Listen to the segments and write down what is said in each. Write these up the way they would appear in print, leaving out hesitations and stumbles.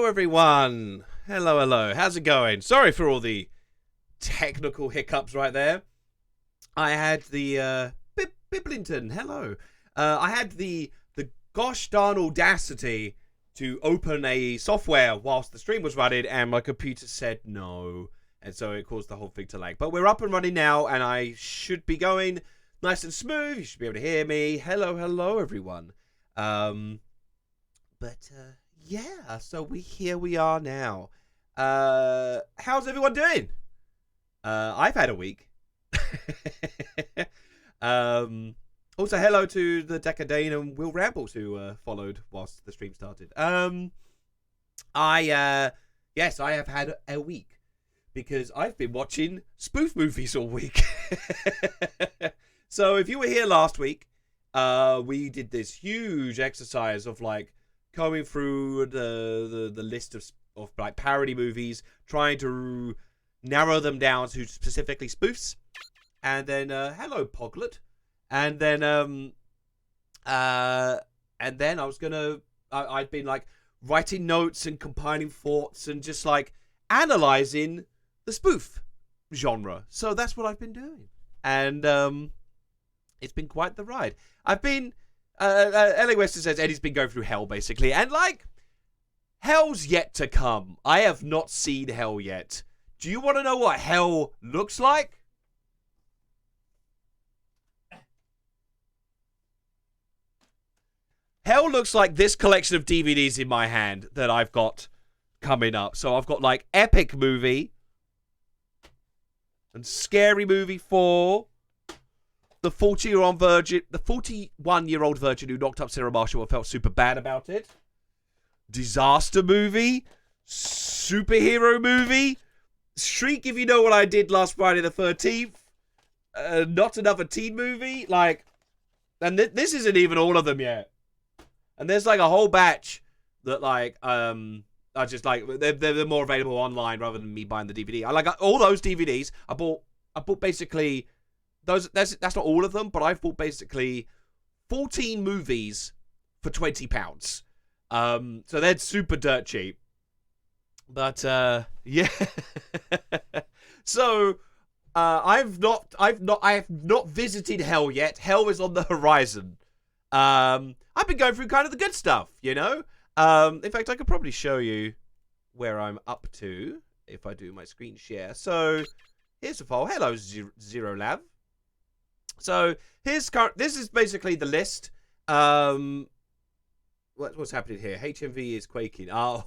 Everyone, hello, how's it going? Sorry for all the technical hiccups right there. I had the Biblington, hello. I had the gosh darn audacity to open a software whilst the stream was running, and my computer said no, and so it caused the whole thing to lag. But we're up and running now, and I should be going nice and smooth. You should be able to hear me. Hello everyone. Yeah, so here we are now. How's everyone doing? I've had a week. Also, hello to the Decadane and Will Rambles who followed whilst the stream started. Yes, I have had a week because I've been watching spoof movies all week. So if you were here last week, we did this huge exercise of like going through the list of like parody movies, trying to narrow them down to specifically spoofs, and then hello Poglet, and then I'd been like writing notes and compiling thoughts and just like analyzing the spoof genre. So that's what I've been doing, and it's been quite the ride. I've been. Ellie Weston says Eddie's been going through hell, basically. And, like, hell's yet to come. I have not seen hell yet. Do you want to know what hell looks like? Hell looks like this collection of DVDs in my hand that I've got coming up. So I've got, like, Epic Movie and Scary Movie 4. The 41-year-old virgin who knocked up Sarah Marshall and felt super bad about it. Disaster movie. Superhero movie. Shriek If You Know What I Did Last Friday the 13th. Not Another Teen Movie. Like, and this isn't even all of them yet. And there's like a whole batch that like, are just like, they're more available online rather than me buying the DVD. I like all those DVDs. I bought basically... That's not all of them, but I've bought basically 14 movies for £20. So they're super dirt cheap. But yeah. So I have not visited hell yet. Hell is on the horizon. I've been going through kind of the good stuff, you know. In fact, I could probably show you where I'm up to if I do my screen share. So here's the file. Hello, Zero Lab. So this is basically the list. What's happening here? HMV is quaking. Oh,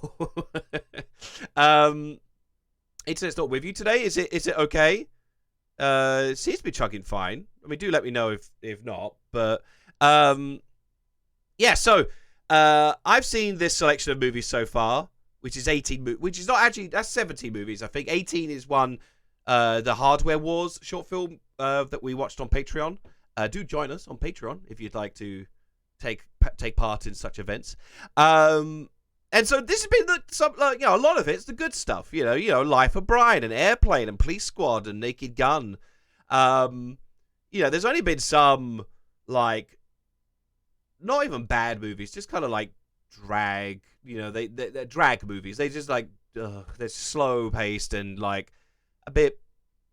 internet's not with you today. Is it okay? It seems to be chugging fine. I mean, do let me know if not. But yeah. So I've seen this selection of movies so far, which is 18. Which is not actually, that's 17 movies. I think 18 is one. The Hardware Wars short film that we watched on Patreon. Do join us on Patreon if you'd like to take part in such events. And so this has been a lot of it's the good stuff. You know, Life of Brian and Airplane and Police Squad and Naked Gun. There's only been some like not even bad movies, just kind of like drag. They're drag movies. They just like they're slow paced and like a bit.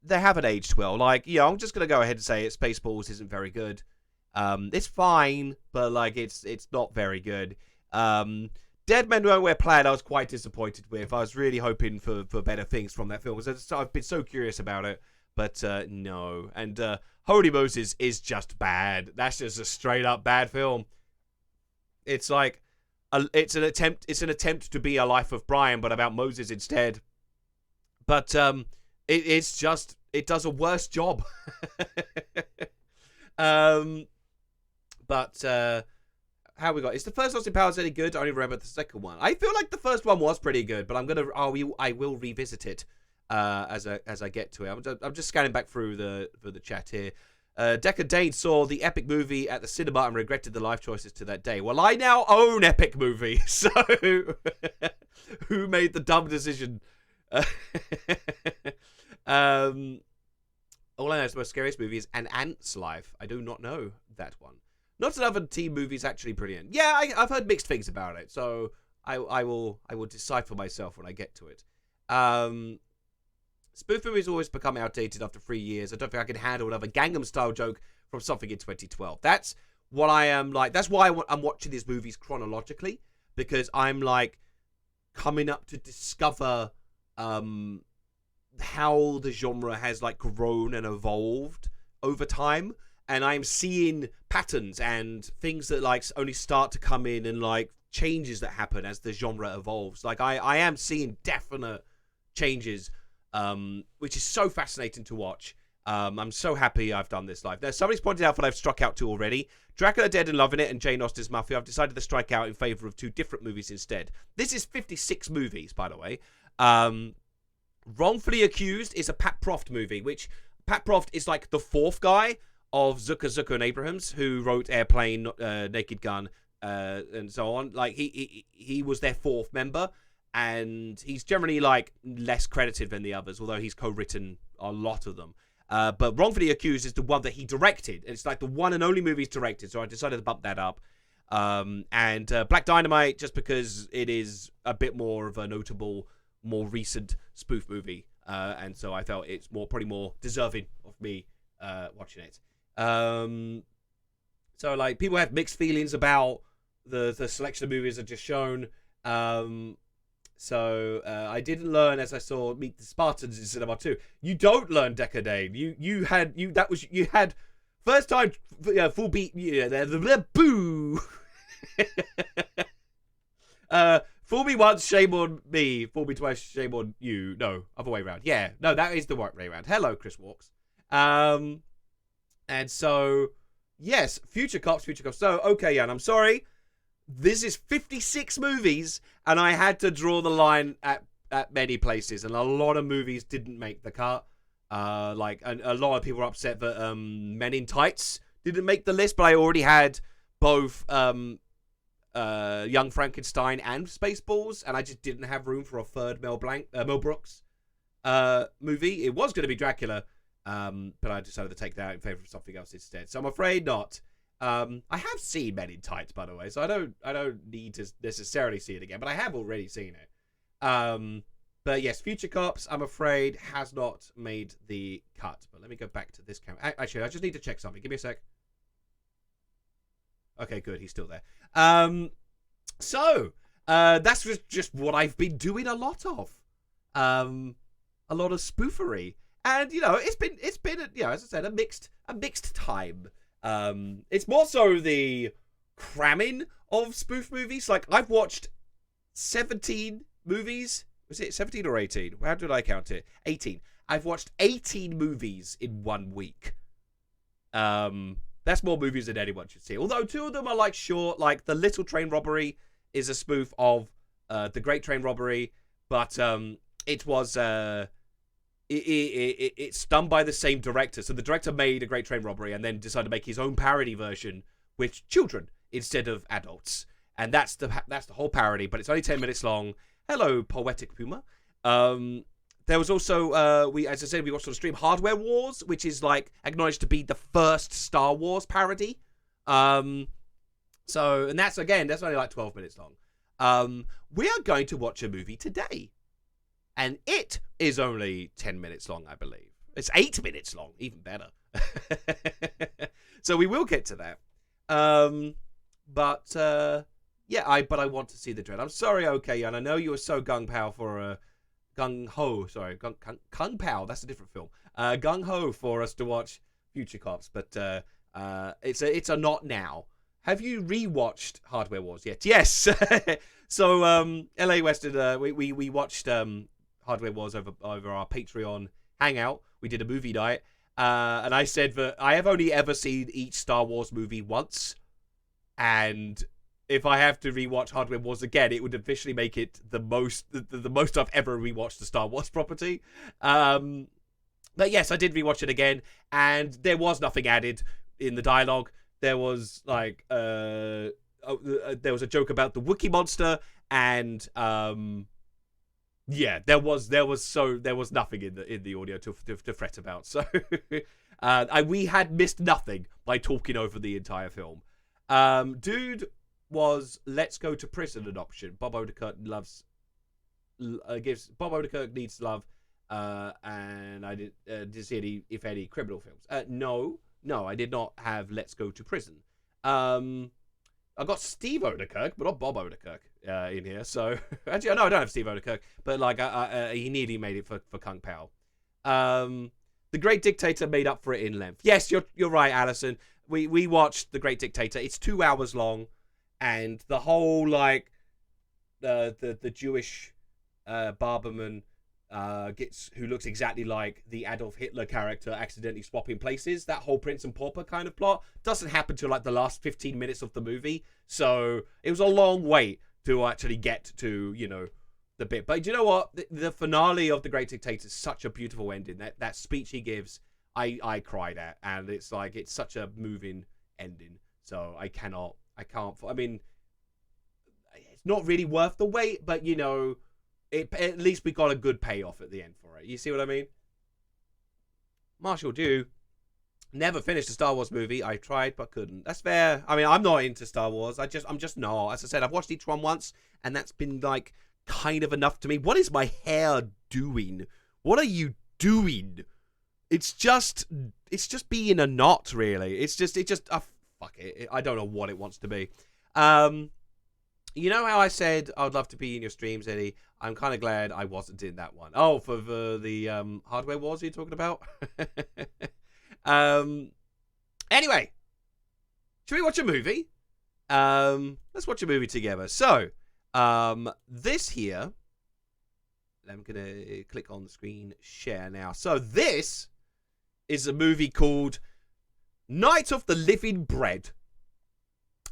They haven't aged well. Like, I'm just gonna go ahead and say it. Spaceballs isn't very good. It's fine, but like it's not very good. Dead Men Don't Wear Plaid, I was quite disappointed with. I was really hoping for better things from that film. I've been so curious about it, but no. And Holy Moses is just bad. That's just a straight up bad film. It's like it's an attempt to be a Life of Brian, but about Moses instead. But it does a worse job. But how we got? Is the first Austin Powers any good? I only remember the second one. I feel like the first one was pretty good, but I will revisit it as I get to it. I'm just scanning back through the chat here. Decker Dane saw the Epic Movie at the cinema and regretted the life choices to that day. Well, I now own Epic Movie, so who made the dumb decision? All I know is the most scariest movie is An Ant's Life. I do not know that one. Not another teen movie is actually brilliant. Yeah, I've heard mixed things about it, so I will decide for myself when I get to it. Spoof movies always become outdated after 3 years. I don't think I can handle another Gangnam Style joke from something in 2012. That's what I am like. That's why I'm watching these movies chronologically, because I'm like coming up to discover how the genre has like grown and evolved over time, and I'm seeing patterns and things that like only start to come in, and like changes that happen as the genre evolves. Like I am seeing definite changes, which is so fascinating to watch. I'm so happy I've done this live. Now, somebody's pointed out what I've struck out to already. Dracula Dead and Loving It and Jane Austen's Mafia. I've decided to strike out in favor of 2 different movies instead. This is 56 movies, by the way. Wrongfully Accused is a Pat Proft movie, which Pat Proft is like the 4th guy of Zucker and Abrahams, who wrote Airplane, Naked Gun, and so on. Like he was their 4th member, and he's generally like less credited than the others, although he's co-written a lot of them. But Wrongfully Accused is the one that he directed. It's like the one and only movie he's directed, so I decided to bump that up. And Black Dynamite, just because it is a bit more of a notable, more recent spoof movie, and so I felt it's probably more deserving of me watching it. So like people have mixed feelings about the selection of movies I've just shown. So I didn't learn as I saw Meet the Spartans in cinema too. You don't learn Decker Dane. You had first time full beat. Yeah, the boo. Fool me once, shame on me. Fool me twice, shame on you. No, other way around. Yeah, no, that is the right way around. Hello, Chris Walks. And so, yes, Future Cops. So, okay, Jan, I'm sorry. This is 56 movies, and I had to draw the line at many places, and a lot of movies didn't make the cut. Like, a lot of people were upset that Men in Tights didn't make the list, but I already had both Young Frankenstein and Spaceballs, and I just didn't have room for a third Mel Brooks movie. It was going to be Dracula, but I decided to take that in favor of something else instead. So I'm afraid not. I have seen Men in Tights, by the way, so I don't need to necessarily see it again, but I have already seen it. But yes, Future Cops, I'm afraid, has not made the cut. But let me go back to this camera. Actually, I just need to check something. Give me a sec. Okay, good. He's still there. So that's just what I've been doing a lot of. A lot of spoofery. And, you know, it's been you know, as I said, a mixed time. It's more so the cramming of spoof movies. Like, I've watched 17 movies. Was it 17 or 18? How did I count it? 18. I've watched 18 movies in 1 week. That's more movies than anyone should see. Although 2 of them are like short. Like The Little Train Robbery is a spoof of The Great Train Robbery, but it was it's done by the same director. So the director made A Great Train Robbery and then decided to make his own parody version with children instead of adults, and that's the whole parody. But it's only 10 minutes long. Hello, Poetic Puma. There was also, as I said, we watched on stream Hardware Wars, which is like acknowledged to be the first Star Wars parody. And that's only like 12 minutes long. We are going to watch a movie today, and it is only 10 minutes long, I believe. It's 8 minutes long, even better. So we will get to that. But I want to see The Dread. I'm sorry, okay, and I know you were so gung-pao for gung-ho, sorry, gung-pao, that's a different film. Gung-ho for us to watch Future Cops, but it's a not now. Have you rewatched Hardware Wars yet? Yes. So LA Western, we watched Hardware Wars over our Patreon hangout. We did a movie night, and I said that I have only ever seen each Star Wars movie once, and if I have to rewatch Hardware Wars again, it would officially make it the most I've ever rewatched the Star Wars property. But But yes, I did rewatch it again, and there was nothing added in the dialogue. There was like there was a joke about the Wookiee monster, and yeah, there was nothing in the audio to fret about. So we had missed nothing by talking over the entire film. Dude was Let's Go to Prison an option. Bob Odenkirk Bob Odenkirk needs love. And I did see any criminal films. No, I did not have Let's Go to Prison. I got Steve Odenkirk, but not Bob Odenkirk in here. So actually, no, I don't have Steve Odenkirk, but like he nearly made it for Kung Pao. The Great Dictator made up for it in length. Yes, you're right, Alison. We watched The Great Dictator. It's 2 hours long, and the whole like the Jewish barberman who looks exactly like the Adolf Hitler character accidentally swapping places. That whole Prince and Pauper kind of plot doesn't happen till like the last 15 minutes of the movie. So it was a long wait to actually get to, the bit. But you know what? The finale of The Great Dictator is such a beautiful ending. That speech he gives, I cried at. And it's like, it's such a moving ending. So I can't. I mean, it's not really worth the wait, but at least we got a good payoff at the end for it. You see what I mean? Marshall Dew never finished a Star Wars movie. I tried but couldn't. That's fair. I mean, I'm not into Star Wars. I'm just not. As I said, I've watched each one once, and that's been like kind of enough to me. What is my hair doing? What are you doing? It's just being a knot, really. Fuck it. I don't know what it wants to be. You know how I said I would love to be in your streams, Eddie? I'm kind of glad I wasn't in that one. Oh, for the hardware wars you're talking about? Anyway, should we watch a movie? Let's watch a movie together. So, this here, I'm going to click on the screen, share now. So, this is a movie called Night of the Living Bread.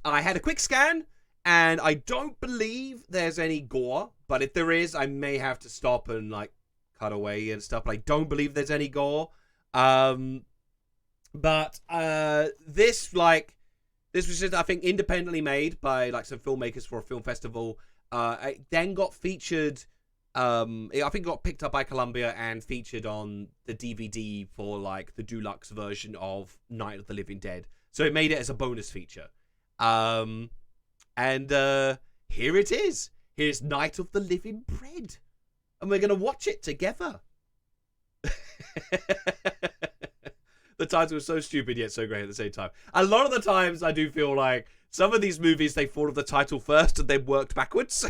I had a quick scan, and I don't believe there's any gore, but if there is, I may have to stop and like cut away and stuff. But I don't believe there's any gore. But this was just, I think, independently made by like some filmmakers for a film festival. It then got featured. I think it got picked up by Columbia and featured on the DVD for like the deluxe version of Night of the Living Dead. So it made it as a bonus feature. And here it is. Here's Night of the Living Bread. And we're going to watch it together. The title is so stupid yet so great at the same time. A lot of the times I do feel like some of these movies, they thought of the title first and then worked backwards.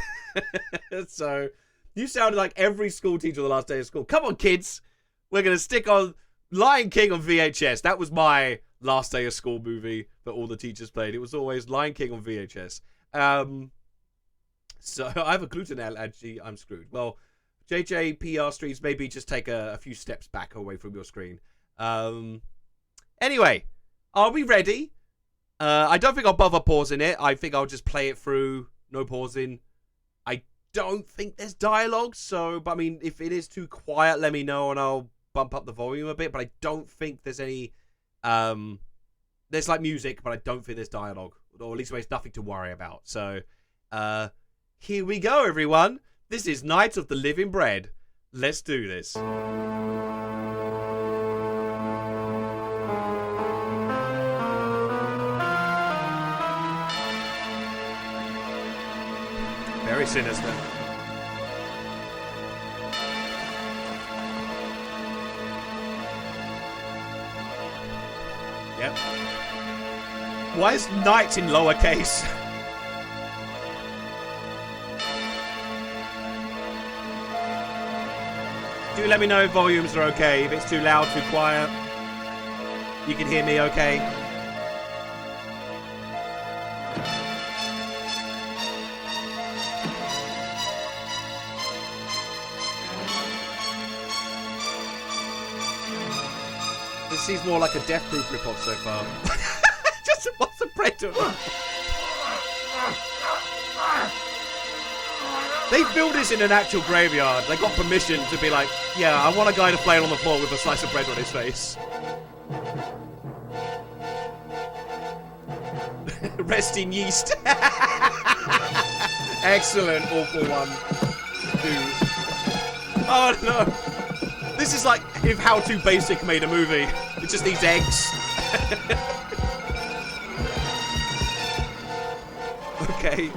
So you sounded like every school teacher on the last day of school. Come on, kids. We're going to stick on Lion King on VHS. That was my last day of school movie that all the teachers played. It was always Lion King on VHS. So I have a gluten allergy. I'm screwed. Well, JJPR streams, maybe just take a few steps back away from your screen. Anyway, are we ready? I don't think I'll bother pausing it. I think I'll just play it through. No pausing. I don't think there's dialogue. So, but I mean, if it is too quiet, let me know and I'll bump up the volume a bit. But I don't think there's any... there's like music, but I don't think there's dialogue. Or at least there's nothing to worry about. So, here we go, everyone. This is Night of the Living Bread. Let's do this. Very sinister. Yep. Why is night in lowercase? Do let me know if volumes are okay. If it's too loud, too quiet. You can hear me okay. This seems more like a Death Proof ripoff so far. Just what's the bread doing? They filmed this in an actual graveyard. They got permission to be like, yeah, I want a guy to play on the floor with a slice of bread on his face. Rest in yeast. Excellent, awful one. Dude. Oh no. This is like if How To Basic made a movie. It just needs eggs. Okay.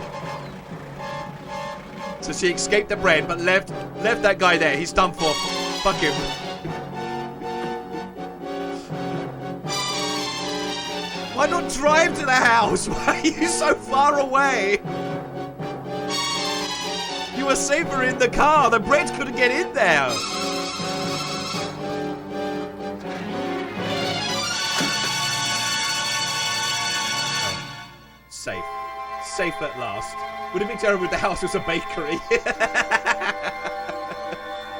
So she escaped the bread, but left that guy there. He's done for. Fuck him. Why not drive to the house? Why are you so far away? You were safer in the car. The bread couldn't get in there. Oh. Safe. Safe at last. Would it be terrible if the house was a bakery?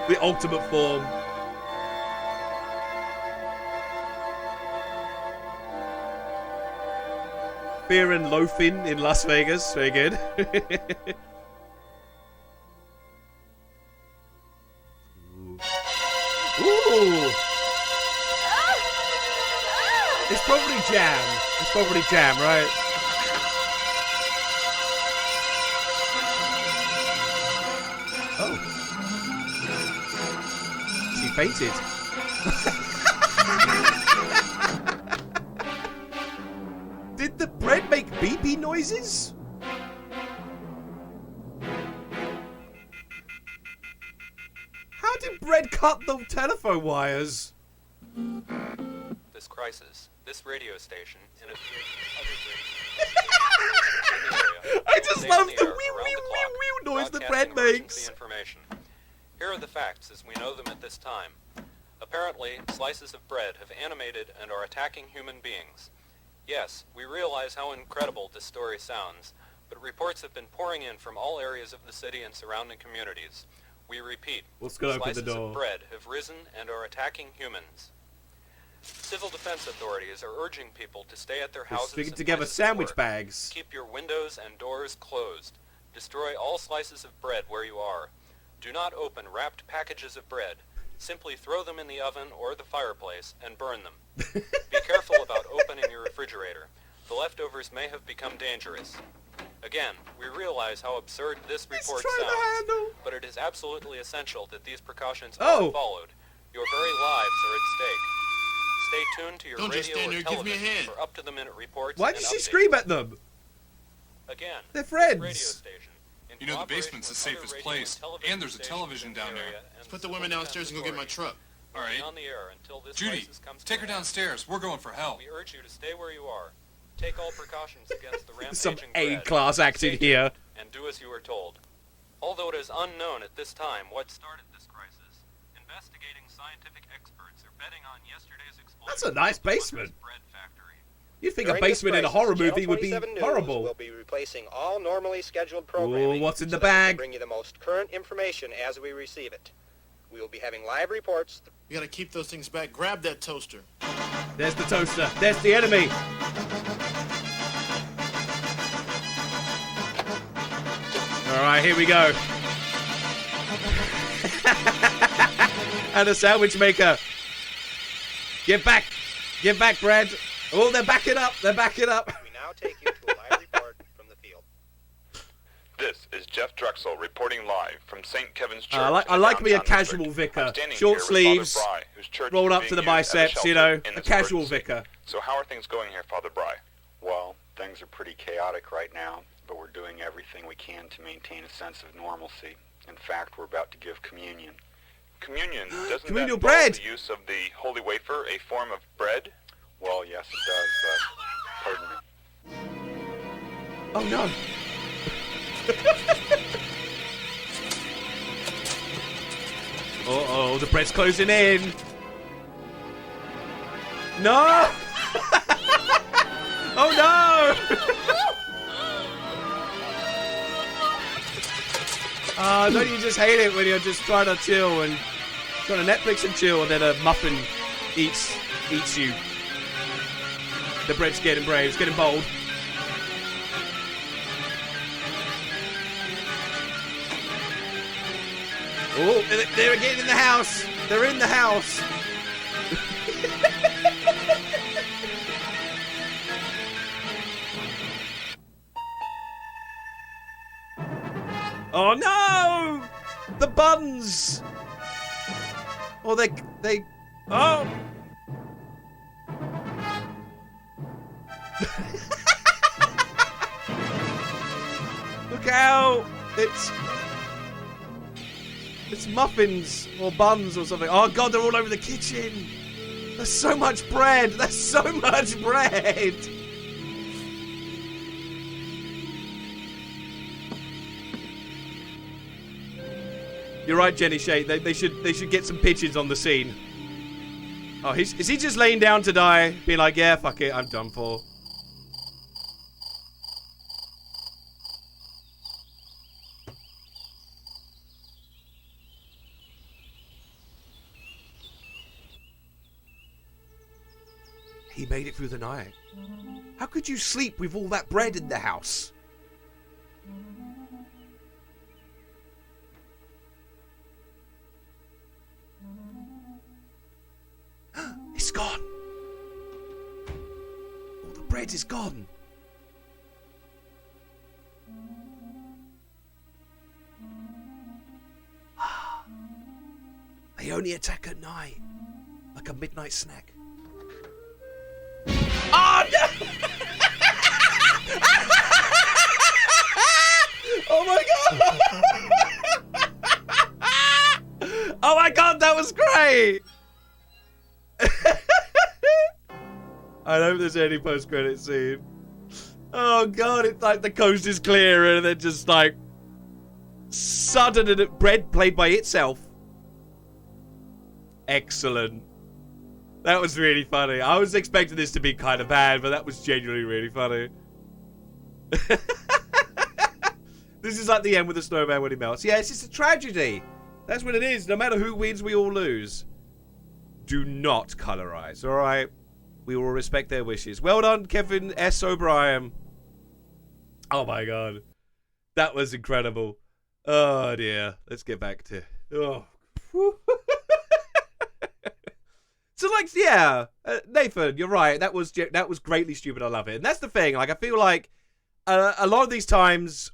The ultimate form. Beer and loafing in Las Vegas. Very good. Ooh. It's probably jam. It's probably jam, right? Oh. She fainted. Did the bread make beepy noises? How did bread cut the telephone wires? This crisis, this radio station, and a few other I just love the wee noise the bread makes. Information. Here are the facts as we know them at this time. Apparently, slices of bread have animated and are attacking human beings. Yes, we realize how incredible this story sounds, but reports have been pouring in from all areas of the city and surrounding communities. We repeat, slices of bread have risen and are attacking humans. Civil defense authorities are urging people to stay at their houses sticking and together places of sandwich work. bags. Keep your windows and doors closed. Destroy all slices of bread where you are. Do not open wrapped packages of bread. Simply throw them in the oven or the fireplace and burn them. Be careful about opening your refrigerator. The leftovers may have become dangerous. Again, we realize how absurd this report sounds, but it is absolutely essential that these precautions are followed. Your very lives are at stake. Stay tuned to your radio or television for up-to-the-minute reports. Why did she scream at them? Again, they're friends. Radio station, you know the basement's the safest place, and there's a television down there. Let's put the women downstairs and go get my truck. All right. Judy, take her downstairs. We're going for help. We urge you to stay where you are. Take all precautions against the rampaging Some bread. A-class acting here. And do as you are told. Although it is unknown at this time what started this crisis, investigating scientific experts are betting on yesterday's explosion. That's a nice basement. Bread factory. You'd think a basement in a horror movie would be horrible. We'll be replacing all normally scheduled programming. Ooh, what's in the so that we can bag? bring you the most current information as we receive it. We will be having live reports. You gotta keep those things back. Grab that toaster. There's the toaster. There's the enemy. All right, here we go. And a sandwich maker. Get back. Get back, Brad. Oh, they're backing up. They're backing up. We now take you to a live report from the field. This is Jeff Drexel reporting live from St. Kevin's Church. I like me a casual vicar. Short sleeves, rolled up to the biceps, you know, a casual vicar. So how are things going here, Father Bry? Well, things are pretty chaotic right now, but we're doing everything we can to maintain a sense of normalcy. In fact, we're about to give communion. Communion, doesn't Communal that bread. involve the use of the holy wafer, a form of bread? Well, yes, it does, but pardon me. Oh, no. Uh-oh, the bread's closing in. No! Oh, no! Don't you just hate it when you're just trying to chill and trying to Netflix and chill, and then a muffin eats you. The bread's getting brave, it's getting bold. Oh, they're getting in the house. They're in the house. Oh no! The buns! Oh, they... Oh! Look out! It's muffins or buns or something. Oh god, they're all over the kitchen! There's so much bread! There's so much bread! You're right, Jenny Shade. They should get some pigeons on the scene. Oh, is he just laying down to die? Being like, yeah, fuck it, I'm done for. He made it through the night. How could you sleep with all that bread in the house? It's gone. All the bread is gone. They only attack at night, like a midnight snack. Oh no! Oh my god! Oh my god, that was great! I hope there's any post-credit scene. Oh god, it's like the coast is clear and then just like sudden and bread played by itself. Excellent. That was really funny. I was expecting this to be kind of bad, but that was genuinely really funny. This is like the end with the snowman when he melts. Yeah, it's just a tragedy. That's what it is. No matter who wins, we all lose. Do not colorize, alright? We will respect their wishes. Well done, Kevin S. O'Brien. Oh my god. That was incredible. Oh dear. Let's get back to... Oh. So like, yeah, Nathan, you're right. That was greatly stupid. I love it. And that's the thing. Like, I feel like a lot of these times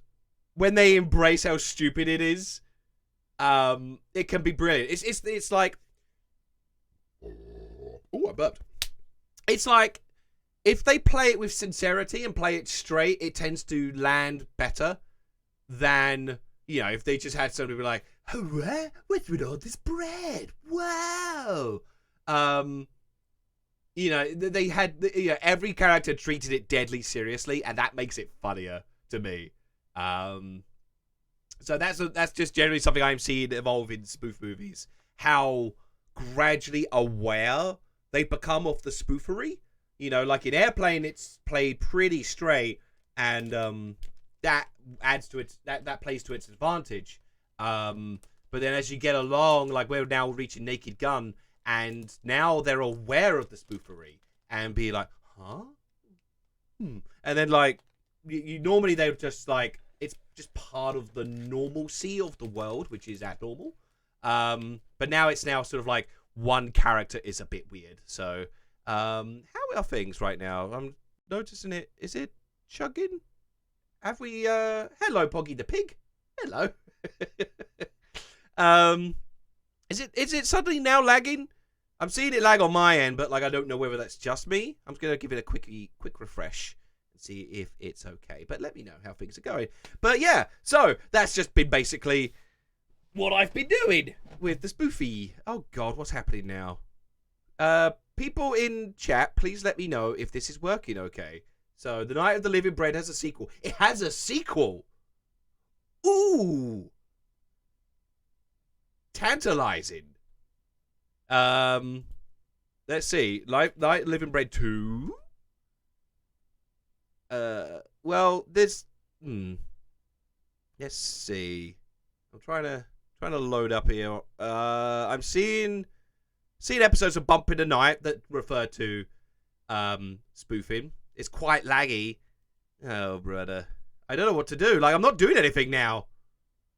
when they embrace how stupid it is, it can be brilliant. It's like... Oh, I burped. It's like, if they play it with sincerity and play it straight, it tends to land better than, you know, if they just had somebody be like, hurrah, what's with all this bread? Wow. You know, they had, you know, every character treated it deadly seriously, and that makes it funnier to me. So that's just generally something I'm seeing evolve in spoof movies. How gradually aware they become of the spoofery. You know, like in Airplane, it's played pretty straight, and that adds to its that plays to its advantage. But then as you get along, like we're now reaching Naked Gun, and now they're aware of the spoofery and be like, huh? And then like you normally they're just like, it's just part of the normalcy of the world, which is abnormal. But now it's now sort of like one character is a bit weird. So how are things right now? I'm noticing it. Is it chugging? Have we hello Poggy the pig? Hello. Is it suddenly now lagging? I'm seeing it lag on my end, but like I don't know whether that's just me. I'm just gonna give it a quick refresh and see if it's okay. But let me know how things are going. But yeah, so that's just been basically what I've been doing with the spoofy. Oh god, what's happening now? People in chat, please let me know if this is working okay. So, The Night of the Living Bread has a sequel. It has a sequel! Ooh! Tantalizing. Let's see. Night of the Living Bread 2? Well, there's... Let's see. I'm trying to load up here. I'm seeing episodes of Bump in the Night that refer to spoofing. It's quite laggy. Oh, brother. I don't know what to do. Like, I'm not doing anything now.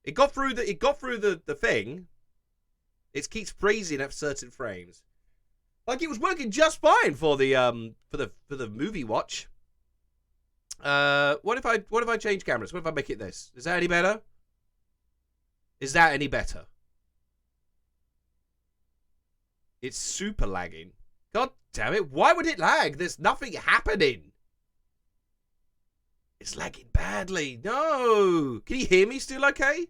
It got through the thing, It keeps freezing at certain frames. Like it was working just fine for the movie watch. What if I change cameras? What if I make it this? Is that any better? Is that any better? It's super lagging. God damn it. Why would it lag? There's nothing happening. It's lagging badly. No. Can you hear me still okay?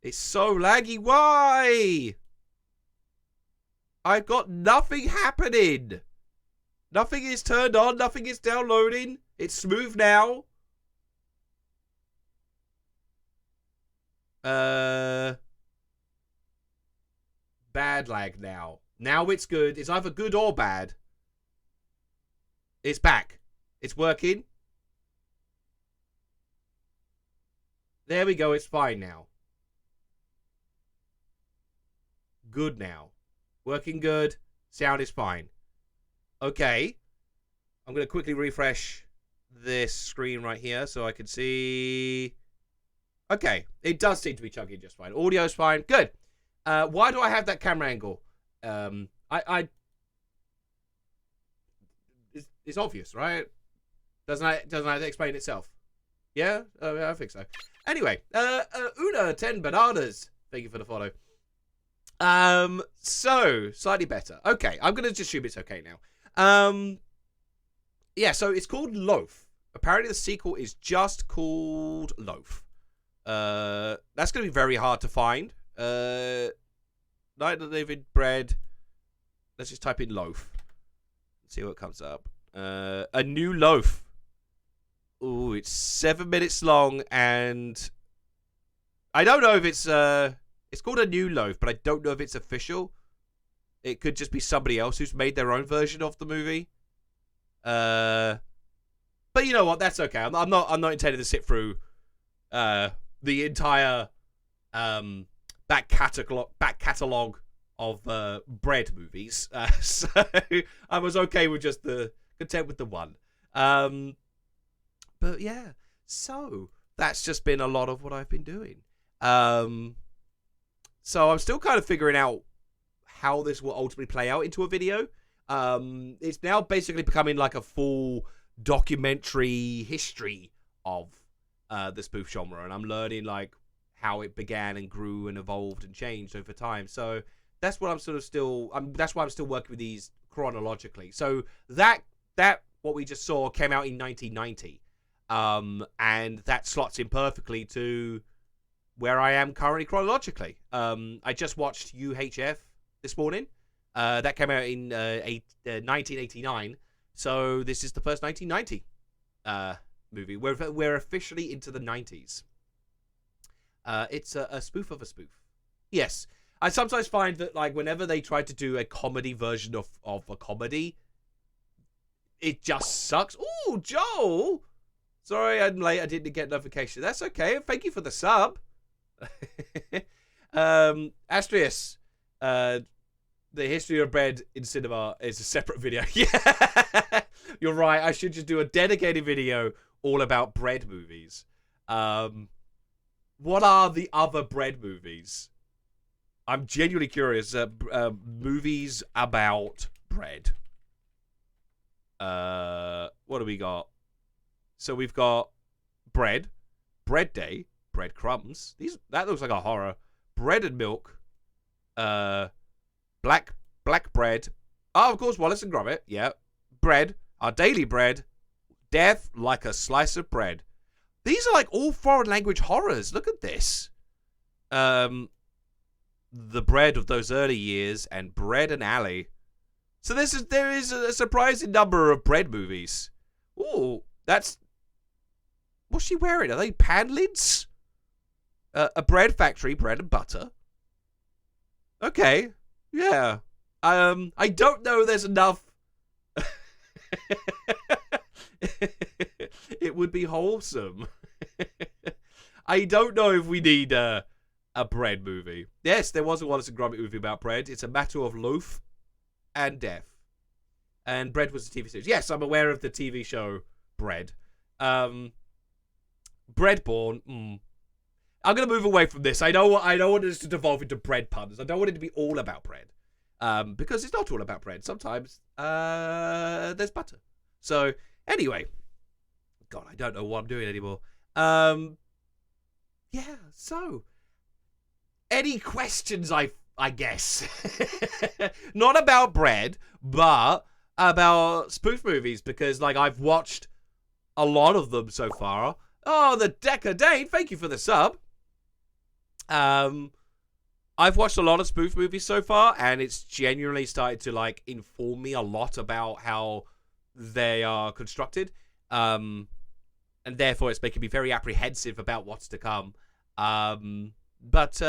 It's so laggy. Why? I've got nothing happening. Nothing is turned on. Nothing is downloading. It's smooth now. Bad lag now. Now it's good. It's either good or bad. It's back. It's working. There we go. It's fine now. Good now. Working good. Sound is fine. Okay. I'm going to quickly refresh this screen right here so I can see. Okay. It does seem to be chugging just fine. Audio's fine. Good. Why do I have that camera angle? It's obvious, right? Doesn't that explain itself? Yeah? I think so. Anyway, Una 10 bananas. Thank you for the follow. So slightly better. Okay, I'm gonna just assume it's okay now. Yeah, so it's called Loaf. Apparently the sequel is just called Loaf. That's gonna be very hard to find. Night of the Living Bread. Let's just type in Loaf. See what comes up. A New Loaf. Ooh, it's 7 minutes long, and I don't know if it's called A New Loaf, but I don't know if it's official. It could just be somebody else who's made their own version of the movie. But you know what? That's okay. I'm not intending to sit through the entire back catalog of bread movies. So I was okay with just content with the one. But yeah, so that's just been a lot of what I've been doing. So I'm still kind of figuring out how this will ultimately play out into a video. It's now basically becoming like a full documentary history of the spoof genre, and I'm learning like how it began and grew and evolved and changed over time. So that's what I'm sort of still. That's why I'm still working with these chronologically. So that what we just saw came out in 1990, and that slots in perfectly to where I am currently chronologically. I just watched UHF this morning. That came out in 1989. So this is the first 1990 movie. We're officially into the 90s. It's a spoof of a spoof. Yes. I sometimes find that like whenever they try to do a comedy version of a comedy, it just sucks. Ooh, Joel! Sorry I'm late. I didn't get notification. That's okay. Thank you for the sub. Astrius, the history of bread in cinema is a separate video. Yeah, you're right. I should just do a dedicated video all about bread movies. What are the other bread movies? I'm genuinely curious. Movies about bread. What do we got? So we've got Bread, Bread Day, Breadcrumbs. That looks like a horror. Bread and Milk. Black Bread. Oh, of course, Wallace and Gromit. Yeah. Bread, Our Daily Bread. Death Like a Slice of Bread. These are like all foreign language horrors. Look at this. The Bread of Those Early Years and Bread and Alley. So there is a surprising number of bread movies. Ooh, that's... What's she wearing? Are they pan lids? A bread factory, bread and butter. Okay, yeah. I don't know there's enough... It would be wholesome. I don't know if we need a bread movie. Yes, there was a Wallace and Gromit movie about bread. It's a matter of loaf and death. And Bread was a TV series. Yes, I'm aware of the TV show Bread. Breadborn. I'm gonna move away from this. I don't want this to devolve into bread puns. I don't want it to be all about bread, because it's not all about bread. Sometimes there's butter. So anyway, God, I don't know what I'm doing anymore. Yeah. So, any questions? I guess not about bread, but about spoof movies, because like I've watched a lot of them so far. Oh, the Decadane, thank you for the sub. I've watched a lot of spoof movies so far, and it's genuinely started to like inform me a lot about how they are constructed. And therefore it's making me very apprehensive about what's to come. But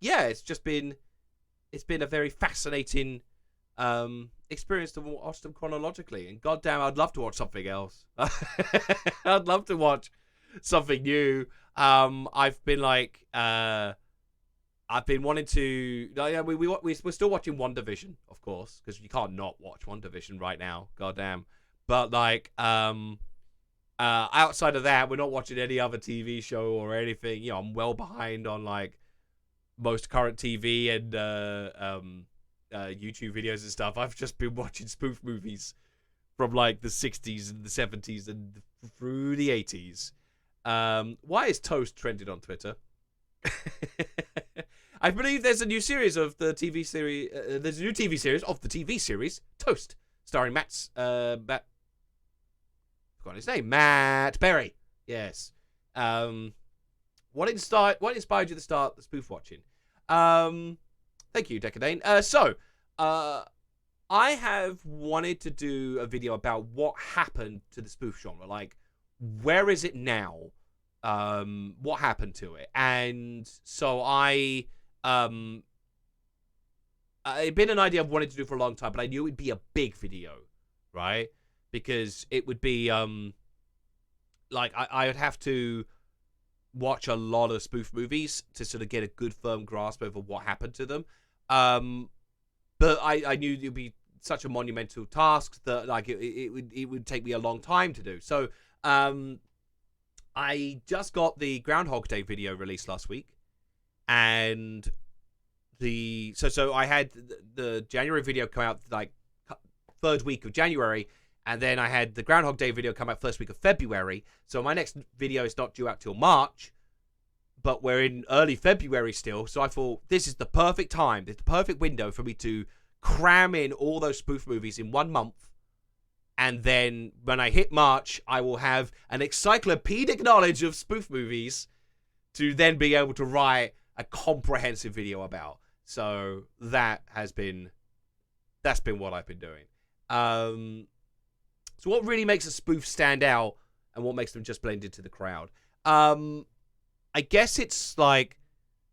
yeah, it's been a very fascinating experience to watch them chronologically. And goddamn, I'd love to watch something else. I'd love to watch something new. I've been like, I've been wanting to. We're still watching WandaVision, of course, because you can't not watch WandaVision right now. Goddamn. But like, outside of that, we're not watching any other TV show or anything. You know, I'm well behind on like most current TV and YouTube videos and stuff. I've just been watching spoof movies from like the 60s and the 70s and through the 80s. Why is toast trending on Twitter? I believe there's a new series of the TV series. There's a new TV series of the TV series Toast, starring Matt. Forgot his name. Matt Berry. Yes. What inspired you to start the spoof watching? Thank you, Decadane. I have wanted to do a video about what happened to the spoof genre. Like, where is it now? What happened to it? And so it'd been an idea I've wanted to do for a long time, but I knew it would be a big video, right? Because it would be, like, I would have to watch a lot of spoof movies to sort of get a good, firm grasp over what happened to them. But I knew it would be such a monumental task that, like, it would take me a long time to do. So, I just got the Groundhog Day video released last week, and so I had the January video come out like third week of January, and then I had the Groundhog Day video come out first week of February. So my next video is not due out till March, but we're in early February still. So I thought this is the perfect time, the perfect window for me to cram in all those spoof movies in 1 month. And then when I hit March, I will have an encyclopedic knowledge of spoof movies to then be able to write a comprehensive video about. So that's been what I've been doing. So what really makes a spoof stand out and what makes them just blend into the crowd? I guess it's like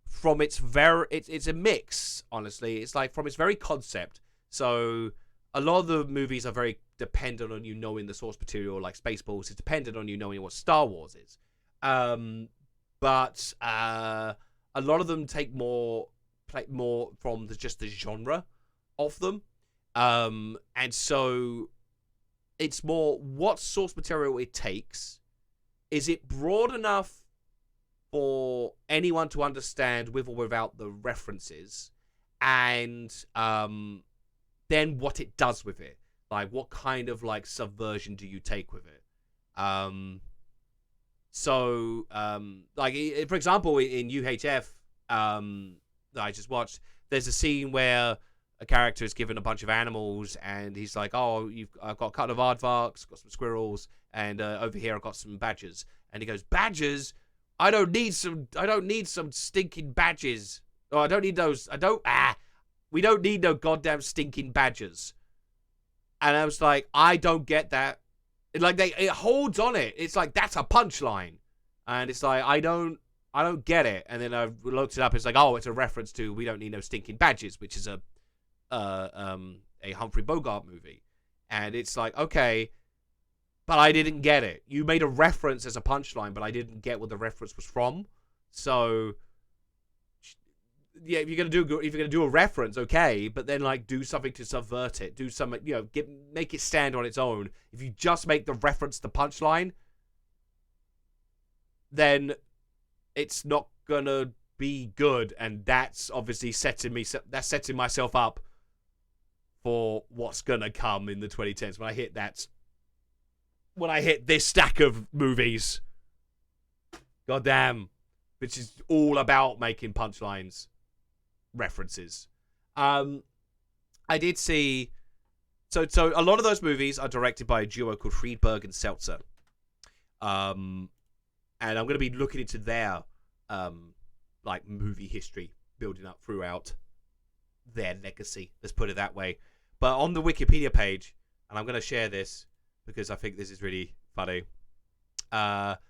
from its it's a mix, honestly. It's like from its very concept. So a lot of the movies are very dependent on you knowing the source material, like Spaceballs. It's dependent on you knowing what Star Wars is. But a lot of them take more from just the genre of them. And so it's more what source material it takes. Is it broad enough for anyone to understand with or without the references? And then what it does with it. Like, what kind of, like, subversion do you take with it? Like, for example, in UHF, that I just watched, there's a scene where a character is given a bunch of animals, and he's like, oh, I've got a couple of aardvarks, got some squirrels, and over here I've got some badgers. And he goes, badgers? I don't need some stinking badgers. Oh, I don't need those. We don't need no goddamn stinking badgers. And I was like, I don't get that. It holds on it. It's like, that's a punchline. And it's like, I don't get it. And then I looked it up. It's like, oh, it's a reference to We Don't Need No Stinking Badges, which is a Humphrey Bogart movie. And it's like, okay, but I didn't get it. You made a reference as a punchline, but I didn't get what the reference was from. So yeah, if you're gonna do a reference, okay, but then like do something to subvert it, do something, make it stand on its own. If you just make the reference the punchline, then it's not gonna be good, and that's obviously setting myself up for what's gonna come in the 2010s when I hit this stack of movies. Goddamn, which is all about making punchlines, references. I did see. So a lot of those movies are directed by a duo called Friedberg and Seltzer. And I'm going to be looking into their like movie history building up throughout their legacy. Let's put it that way. But on the Wikipedia page, and I'm going to share this because I think this is really funny.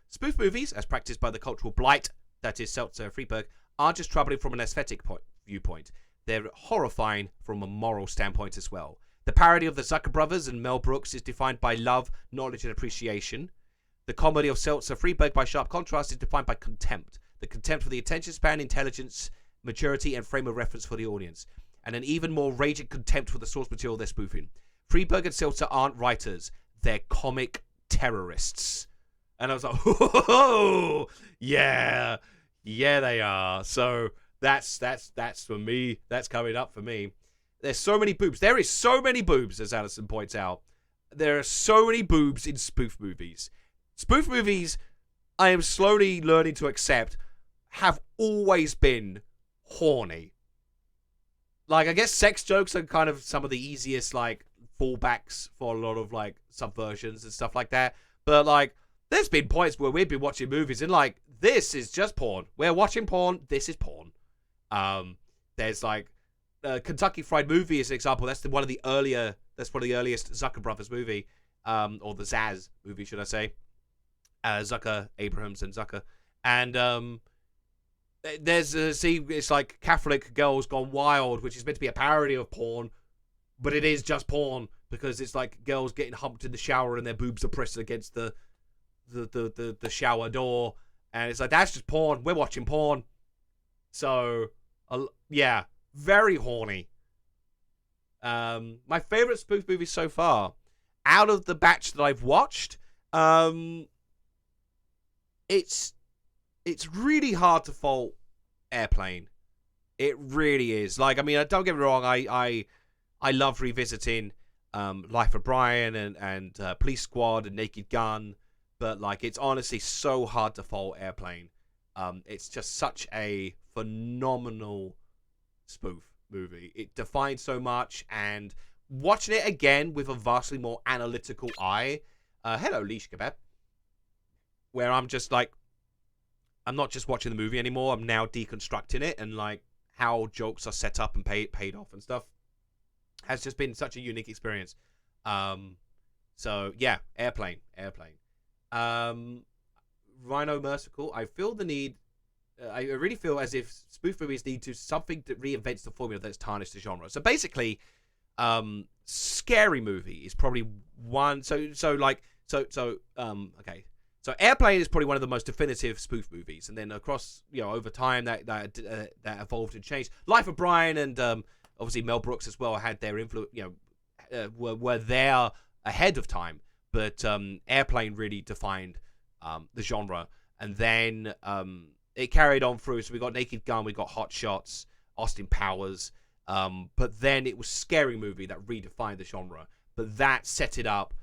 Spoof movies, as practiced by the cultural blight that is Seltzer and Friedberg, aren't just troubling from an aesthetic viewpoint. They're horrifying from a moral standpoint as well. The parody of the Zucker brothers and Mel Brooks is defined by love, knowledge, and appreciation. The comedy of Seltzer Friedberg, by sharp contrast, is defined by contempt. The contempt for the attention span, intelligence, maturity, and frame of reference for the audience. And an even more raging contempt for the source material they're spoofing. Friedberg and Seltzer aren't writers. They're comic terrorists. And I was like, oh, yeah, they are. So that's for me. That's coming up for me. There's so many boobs. There is so many boobs, as Alison points out. There are so many boobs in spoof movies. Spoof movies, I am slowly learning to accept, have always been horny. Like, I guess sex jokes are kind of some of the easiest, like, fallbacks for a lot of, like, subversions and stuff like that. But, like, there's been points where we've been watching movies and, like, this is just porn. We're watching porn. This is porn. There's, like, Kentucky Fried Movie is an example. That's one of the earliest Zucker Brothers movie, or the Zaz movie, should I say? Zucker, Abrahams, and Zucker. And there's it's like Catholic Girls Gone Wild, which is meant to be a parody of porn, but it is just porn because it's like girls getting humped in the shower and their boobs are pressed against the shower door, and it's like, that's just porn. We're watching porn. So yeah. Very horny. My favorite spoof movie so far, out of the batch that I've watched, it's really hard to fault Airplane. It really is. Like, I mean, don't get me wrong, I love revisiting Life of Brian and Police Squad and Naked Gun, but like, it's honestly so hard to fault Airplane. It's just such a phenomenal spoof movie. It defines so much, and watching it again with a vastly more analytical eye. Hello, Leash Kebab. Where I'm just like, I'm not just watching the movie anymore. I'm now deconstructing it, and like how jokes are set up and paid off and stuff has just been such a unique experience. So yeah, Airplane. Rhino Mercicle. I feel the need. I really feel as if spoof movies need to something that reinvents the formula that's tarnished the genre. So basically, scary movie is probably one. Okay. So Airplane is probably one of the most definitive spoof movies, and then across, over time that evolved and changed. Life of Brian and obviously Mel Brooks as well had their influence. Were there ahead of time, but Airplane really defined the genre, and then it carried on through. So we got Naked Gun, we got Hot Shots, Austin Powers, but then it was Scary Movie that redefined the genre. But that set it up,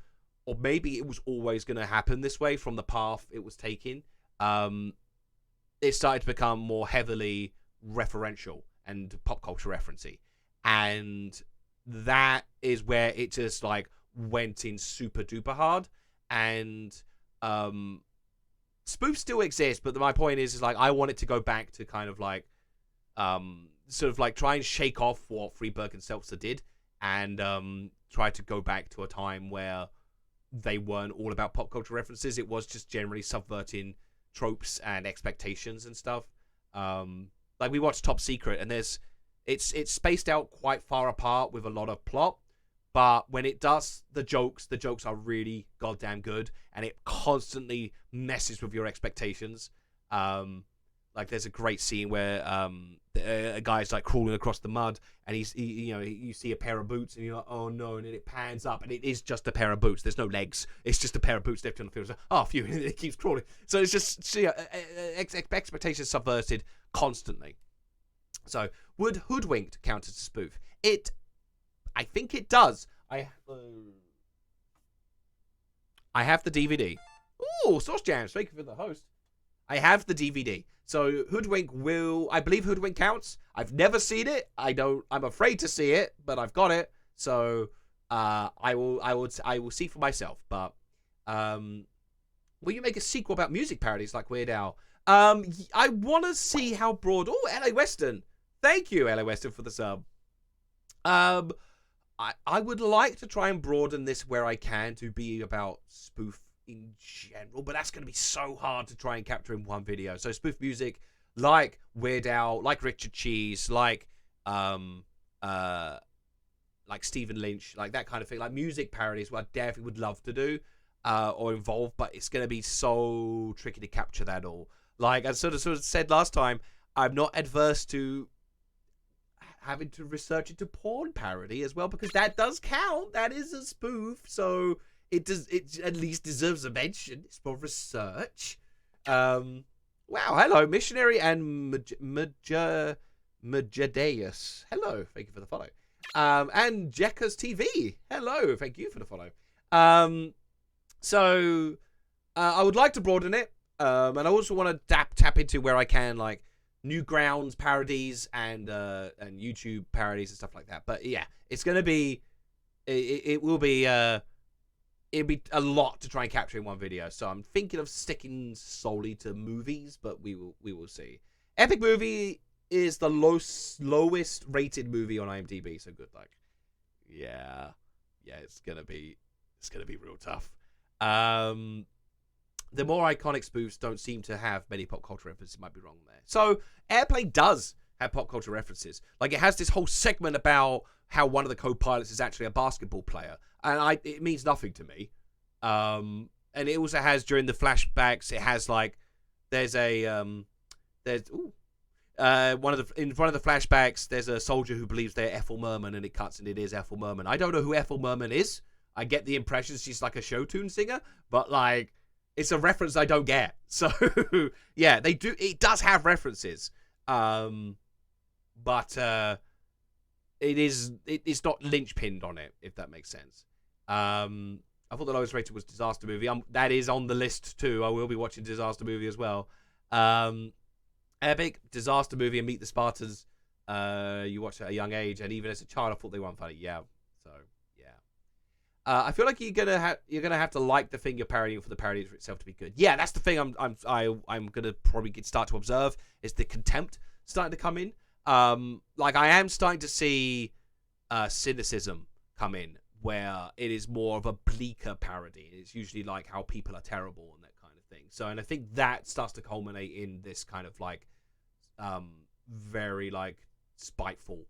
or maybe it was always going to happen this way from the path it was taking. It started to become more heavily referential and pop culture referencey, and that is where it just like went in super duper hard. And spoof still exists, but my point is like, I want it to go back to kind of like sort of like try and shake off what Friedberg and Seltzer did, and try to go back to a time where they weren't all about pop culture references. It was just generally subverting tropes and expectations and stuff. Like we watched Top Secret, and it's spaced out quite far apart with a lot of plot, but when it does the jokes are really goddamn good, and it constantly messes with your expectations. like there's a great scene where a guy's like crawling across the mud, and you see a pair of boots, and you're like, oh no, and then it pans up, and it is just a pair of boots. There's no legs. It's just a pair of boots left on the field. So, oh, phew, and it keeps crawling. So it's just expectations subverted constantly. So would Hoodwinked count as a spoof? I think it does. I have the DVD. Ooh, Sauce Jams. Thank you for the host. I have the DVD. So I believe Hoodwink counts. I've never seen it. I'm afraid to see it, but I've got it. So I will see for myself. But will you make a sequel about music parodies like Weird Al? I want to see how broad. Oh, LA Western. Thank you, LA Western, for the sub. I would like to try and broaden this where I can to be about spoof in general, but that's going to be so hard to try and capture in one video. So spoof music like Weird Al, like Richard Cheese, like Stephen Lynch, like that kind of thing, like music parodies, what I definitely would love to do or involve, but it's going to be so tricky to capture that all. Like I sort of said last time, I'm not adverse to having to research into porn parody as well, because that does count. That is a spoof, so it at least deserves a mention. It's for research. Wow, hello, Missionary and Majadeus. Hello, thank you for the follow. And Jekka's TV. Hello, thank you for the follow. So I would like to broaden it, and I also want to tap into where I can, like Newgrounds parodies and YouTube parodies and stuff like that. But yeah, it's gonna be, it'll be a lot to try and capture in one video. So I'm thinking of sticking solely to movies, but we will see. Epic Movie is the lowest rated movie on IMDb, so good luck. Yeah, it's gonna be real tough. The more iconic spoofs don't seem to have many pop culture references. Might be wrong there. So Airplane does have pop culture references. Like, it has this whole segment about how one of the co-pilots is actually a basketball player, and it means nothing to me. And it also has, during the flashbacks, it has like in one of the flashbacks, there's a soldier who believes they're Ethel Merman, and it cuts and it is Ethel Merman. I don't know who Ethel Merman is. I get the impression she's like a show tune singer, but like, it's a reference I don't get. So yeah, it does have references. But it's not linchpinned on it, if that makes sense. I thought the lowest rated was Disaster Movie. That is on the list too. I will be watching Disaster Movie as well. Epic, Disaster Movie, and Meet the Spartans. You watch at a young age, and even as a child, I thought they weren't funny. Yeah. So yeah. I feel like you're gonna have to like the thing you're parodying for the parody for itself to be good. Yeah, that's the thing. I'm gonna probably start to observe is the contempt starting to come in. Like, I am starting to see cynicism come in, where it is more of a bleaker parody. It's usually like how people are terrible and that kind of thing. So, and I think that starts to culminate in this kind of like very like spiteful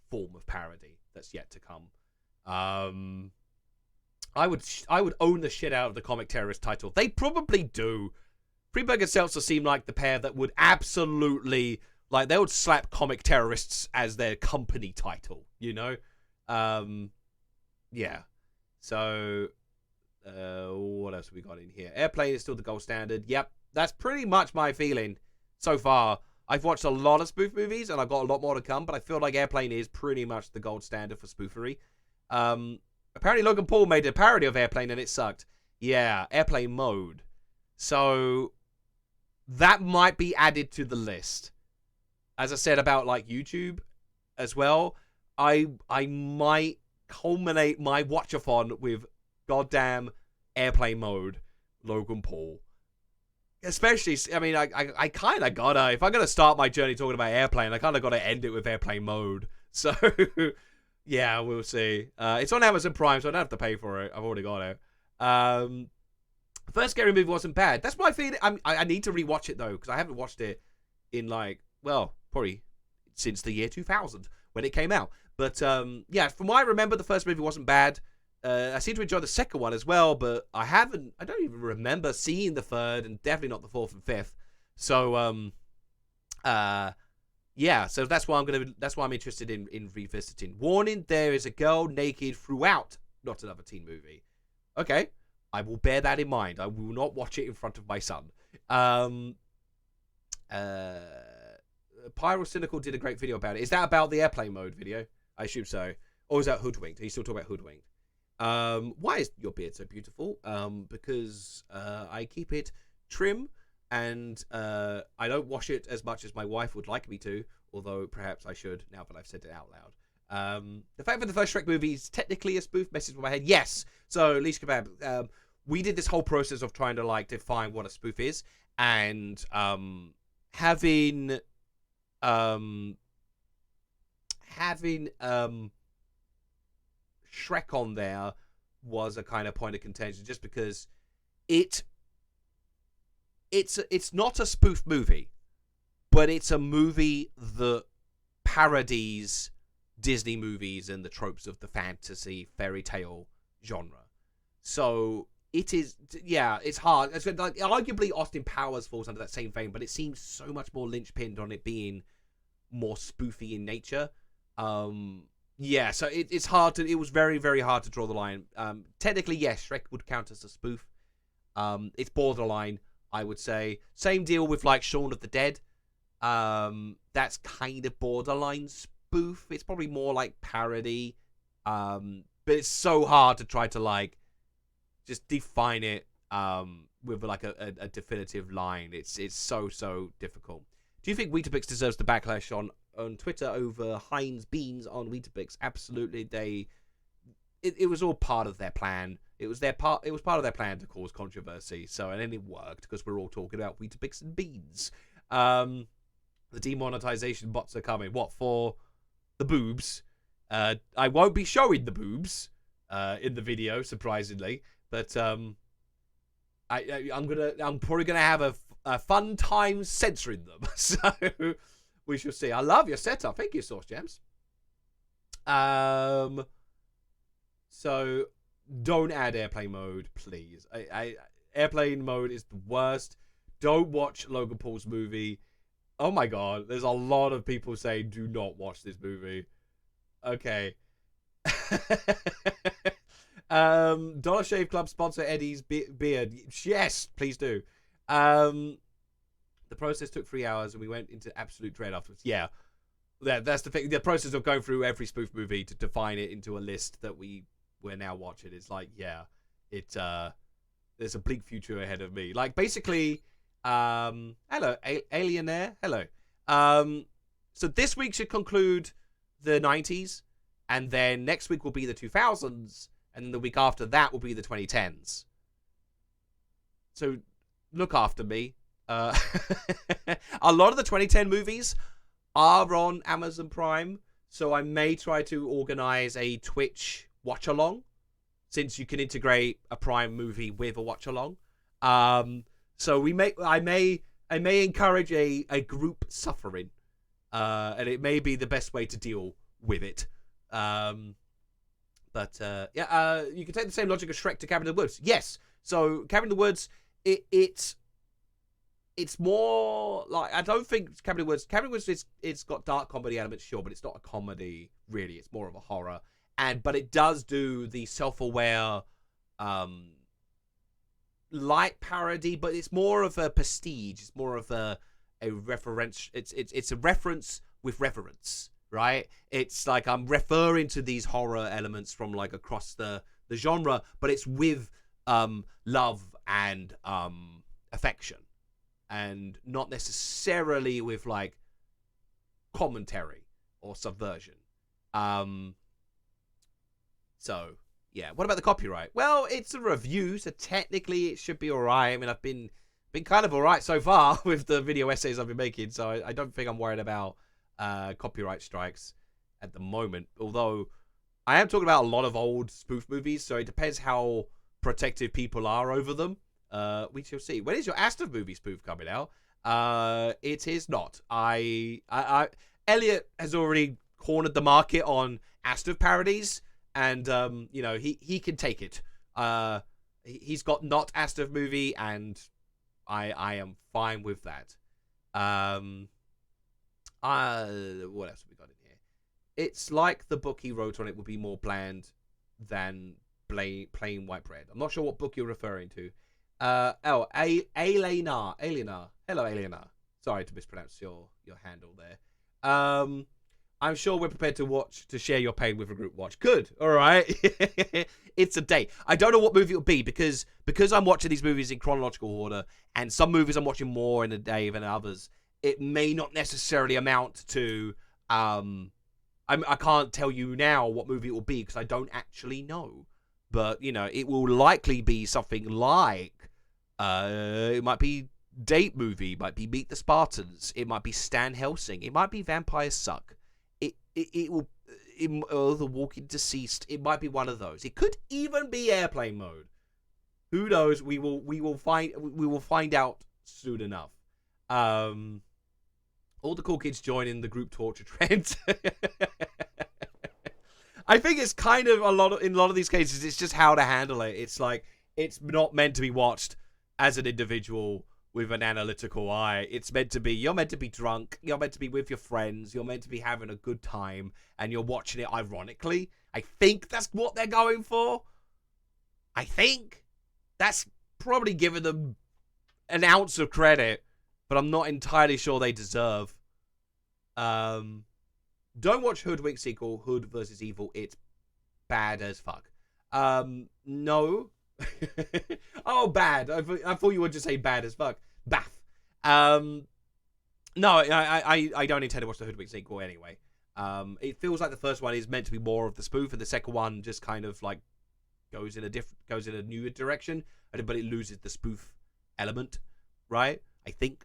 form of parody that's yet to come. I would own the shit out of the Comic Terrorist title. They probably do. Freeberg and Seltzer seem like the pair that would absolutely, like, they would slap Comic Terrorists as their company title, you know? Yeah. So, what else have we got in here? Airplane is still the gold standard. Yep. That's pretty much my feeling so far. I've watched a lot of spoof movies, and I've got a lot more to come, but I feel like Airplane is pretty much the gold standard for spoofery. Apparently Logan Paul made a parody of Airplane, and it sucked. Yeah, Airplane Mode. So, that might be added to the list. As I said about, like, YouTube as well, I might culminate my watch-a-thon with goddamn Airplane Mode, Logan Paul. Especially, I mean, I kind of gotta, if I'm gonna start my journey talking about Airplane, I kind of gotta end it with Airplane Mode. So, yeah, we'll see. It's on Amazon Prime, so I don't have to pay for it. I've already got it. First Scary Movie wasn't bad. That's my feeling. I need to rewatch it, though, because I haven't watched it in, like, well, probably since the year 2000 when it came out. But, yeah, from what I remember, the first movie wasn't bad. I seem to enjoy the second one as well, but I don't even remember seeing the third, and definitely not the fourth and fifth. So, Yeah, so that's why I'm interested in revisiting. Warning: there is a girl naked throughout Not Another Teen Movie. Okay, I will bear that in mind. I will not watch it in front of my son. Pyrocynical did a great video about it. Is that about the airplane mode video? I assume so. Or is that Hoodwinked? He's still talking about Hoodwinked. Why is your beard so beautiful? Because I keep it trim, and I don't wash it as much as my wife would like me to, although perhaps I should now that I've said it out loud. The fact that the first Shrek movie is technically a spoof messes with my head. Yes. So, Leash Kebab, we did this whole process of trying to like define what a spoof is, and having Shrek on there was a kind of point of contention, just because it's not a spoof movie, but it's a movie that parodies Disney movies and the tropes of the fantasy fairy tale genre. So it is, yeah, it's hard. It's like, arguably Austin Powers falls under that same vein, but it seems so much more linchpinned on it being more spoofy in nature. Yeah, so it's hard to. It was very, very hard to draw the line. Technically, yes, Shrek would count as a spoof. It's borderline, I would say. Same deal with like Shaun of the Dead. That's kind of borderline spoof. It's probably more like parody. But it's so hard to try to like just define it with like a definitive line. It's so difficult. Do you think Weetabix deserves the backlash on Twitter over Heinz beans on Weetabix? Absolutely. It was all part of their plan. It was part of their plan to cause controversy. So, and then it worked because we're all talking about Weetabix and beans. The demonetization bots are coming. What, for the boobs? I won't be showing the boobs in the video, surprisingly, but I'm probably gonna have a fun time censoring them. So we shall see. I love your setup. Thank you, Sauce Gems. So don't add airplane mode, please. Airplane mode is the worst. Don't watch Logan Paul's movie. Oh my god, there's a lot of people saying do not watch this movie. Okay. Dollar Shave Club sponsor Eddie's beard. Yes, please do. The process took 3 hours and we went into absolute dread afterwards. Yeah, that's the thing. The process of going through every spoof movie to define it into a list that we're now watching is like, yeah, there's a bleak future ahead of me. Like, basically, hello, Alienaire, hello. So this week should conclude the 90s, and then next week will be the 2000s, and then the week after that will be the 2010s. So look after me. A lot of the 2010 movies are on Amazon Prime, so I may try to organize a Twitch watch along, since you can integrate a Prime movie with a watch along. So I may encourage a group suffering, and it may be the best way to deal with it. Yeah, you can take the same logic as Shrek to Cabin in the Woods. Yes, so Cabin in the Woods, it's more like, I don't think Cabin in the Woods, it's got dark comedy elements, sure, but it's not a comedy really. It's more of a horror, but it does do the self-aware light parody, but it's more of a prestige. It's more of a reference. It's a reference with reverence, right? It's like I'm referring to these horror elements from like across the genre, but it's with love and affection, and not necessarily with like commentary or subversion. So yeah, what about the copyright? Well, it's a review, so technically it should be alright. I mean, I've been kind of alright so far with the video essays I've been making, so I don't think I'm worried about copyright strikes at the moment. Although I am talking about a lot of old spoof movies, so it depends how protective people are over them. We shall see. When is your Aston movie spoof coming out? It is not. Elliot has already cornered the market on Aston parodies, and you know, he can take it. He's got not Aston movie, and I am fine with that. What else have we got in here? It's like the book he wrote on it would be more bland than plain white bread. I'm not sure what book you're referring to. Aliena. Hello, Aliena. Sorry to mispronounce your handle there. I'm sure we're prepared to share your pain with a group watch. Good. All right. It's a day. I don't know what movie it will be because I'm watching these movies in chronological order, and some movies I'm watching more in a day than others. It may not necessarily amount to I can't tell you now what movie it will be because I don't actually know. But, you know, it will likely be something like it might be date movie, it might be Meet the Spartans, it might be Stan Helsing, it might be Vampires Suck. It will The Walking Deceased. It might be one of those. It could even be Airplane Mode. Who knows? We will find out soon enough. All the cool kids join in the group torture trend. I think it's kind of in a lot of these cases, it's just how to handle it. It's like, it's not meant to be watched as an individual with an analytical eye. It's meant to be, you're meant to be drunk, you're meant to be with your friends, you're meant to be having a good time, and you're watching it ironically. I think that's what they're going for. I think that's probably giving them an ounce of credit, but I'm not entirely sure they deserve. Don't watch Hoodwink sequel, Hood versus Evil. It's bad as fuck. No. Oh, bad. I thought you would just say bad as fuck. Baff. No, I don't intend to watch the Hoodwink sequel anyway. It feels like the first one is meant to be more of the spoof, and the second one just kind of like goes in a newer direction, but it loses the spoof element, right? I think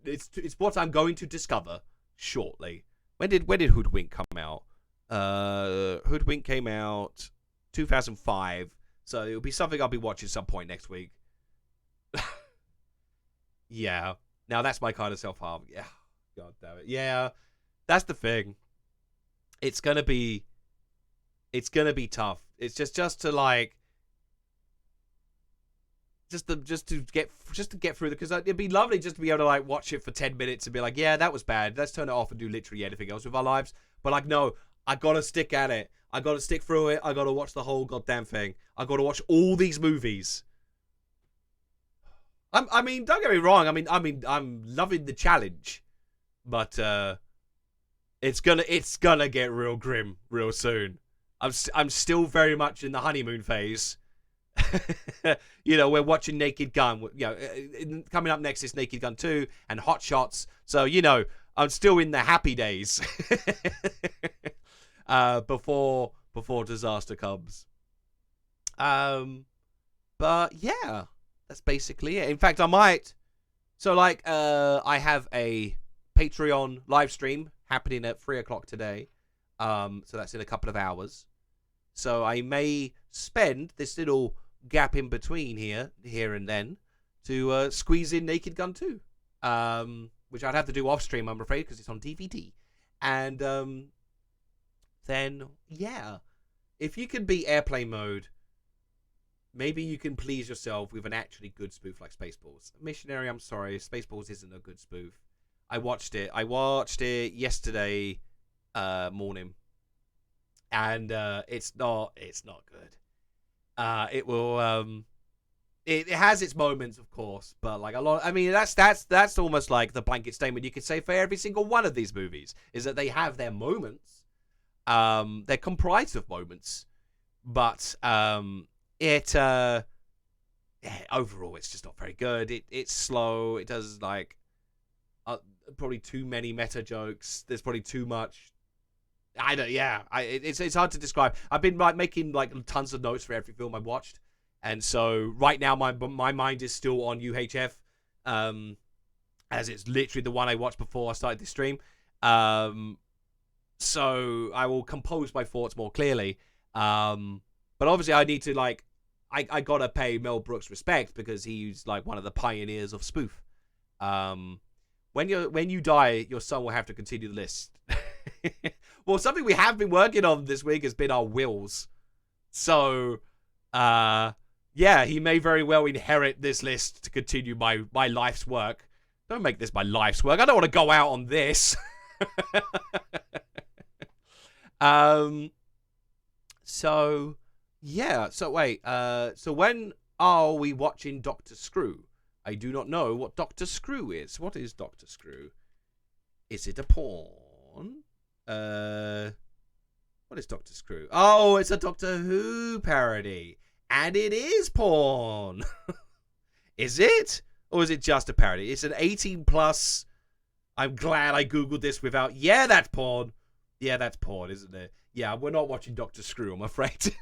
it's what I'm going to discover shortly. When did Hoodwink come out? Hoodwink came out 2005, so it'll be something I'll be watching some point next week. Yeah. Now that's my kind of self-harm. Yeah. God damn it. Yeah. That's the thing. It's gonna be tough. It's just to like just to get through because it'd be lovely just to be able to like watch it for 10 minutes and be like, yeah, that was bad. Let's turn it off and do literally anything else with our lives. But like, no, I gotta stick at it. I gotta stick through it. I gotta watch the whole goddamn thing. I gotta watch all these movies. I mean, don't get me wrong. I mean, I'm loving the challenge, but it's gonna get real grim real soon. I'm still very much in the honeymoon phase. You know, we're watching Naked Gun. You know, coming up next is Naked Gun 2 and Hot Shots. So, you know, I'm still in the happy days before disaster comes. But yeah, that's basically it. In fact, I might. So, like, I have a Patreon live stream happening at 3:00 today. So that's in a couple of hours. So I may spend this little gap in between here and then to squeeze in Naked Gun 2, which I'd have to do off stream, I'm afraid, because it's on DVD. And then, yeah, if you can beat Airplane Mode, maybe you can please yourself with an actually good spoof like Spaceballs. Missionary, I'm sorry, Spaceballs isn't a good spoof. I watched it yesterday morning. And it's not good. It will it has its moments, of course, but like a lot. I mean, that's almost like the blanket statement you could say for every single one of these movies is that they have their moments. They're comprised of moments, but overall it's just not very good. It's slow. It does like probably too many meta jokes. There's probably too much. It's hard to describe. I've been like making like tons of notes for every film I watched, and so right now my mind is still on UHF, as it's literally the one I watched before I started this stream. So I will compose my thoughts more clearly. But obviously I need to like I gotta pay Mel Brooks respect because he's like one of the pioneers of spoof. When you die, your son will have to continue the list. Well, something we have been working on this week has been our wills. So, yeah, he may very well inherit this list to continue my life's work. Don't make this my life's work. I don't want to go out on this. So yeah. So wait. So when are we watching Doctor Screw? I do not know what Doctor Screw is. What is Doctor Screw? Is it a porn? What is Doctor Screw? Oh, it's a Doctor Who parody. And it is porn. Is it? Or is it just a parody? It's an 18 plus. I'm glad I Googled this without. Yeah, that's porn. Yeah, that's porn, isn't it? Yeah, we're not watching Doctor Screw, I'm afraid.